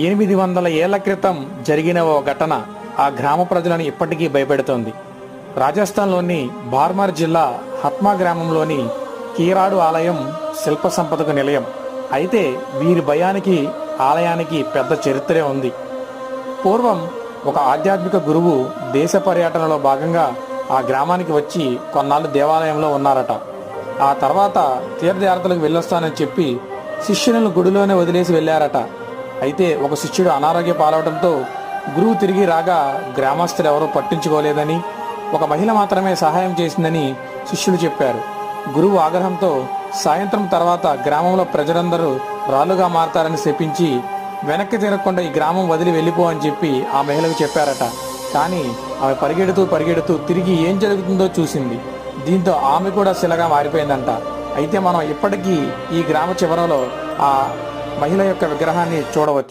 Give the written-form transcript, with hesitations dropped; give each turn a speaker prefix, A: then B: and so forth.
A: 800 ఏళ్ల క్రితం జరిగిన ఓ ఘటన ఆ గ్రామ ప్రజలను ఇప్పటికీ భయపెడుతోంది. రాజస్థాన్లోని బార్మర్ జిల్లా హత్మా గ్రామంలోని కీరాడు ఆలయం శిల్ప సంపదకు నిలయం. అయితే వీరి భయానికి ఆలయానికి పెద్ద చరిత్రే ఉంది. పూర్వం ఒక ఆధ్యాత్మిక గురువు దేశ పర్యటనలో భాగంగా ఆ గ్రామానికి వచ్చి కొన్నాళ్ళు దేవాలయంలో ఉన్నారట. ఆ తర్వాత తీర్థయాత్రలకు వెళ్ళొస్తానని చెప్పి శిష్యులను గుడిలోనే వదిలేసి వెళ్ళారట. అయితే ఒక శిష్యుడు అనారోగ్య పాలవడంతో గురువు తిరిగి రాగా గ్రామస్తులు ఎవరూ పట్టించుకోలేదని, ఒక మహిళ మాత్రమే సహాయం చేసిందని శిష్యుడు చెప్పారు. గురువు ఆగ్రహంతో సాయంత్రం తర్వాత గ్రామంలో ప్రజలందరూ రాళ్ళుగా మారతారని శపించి వెనక్కి తిరగకుండా ఈ గ్రామం వదిలి వెళ్ళిపో అని చెప్పి ఆ మహిళకు చెప్పారట. కానీ ఆమె పరిగెడుతూ తిరిగి ఏం జరుగుతుందో చూసింది. దీంతో ఆమె కూడా శిలగా మారిపోయిందంట. అయితే మనం ఇప్పటికీ ఈ గ్రామ చివరలో ఆ మహిళ యొక్క విగ్రహాన్ని చూడవచ్చు.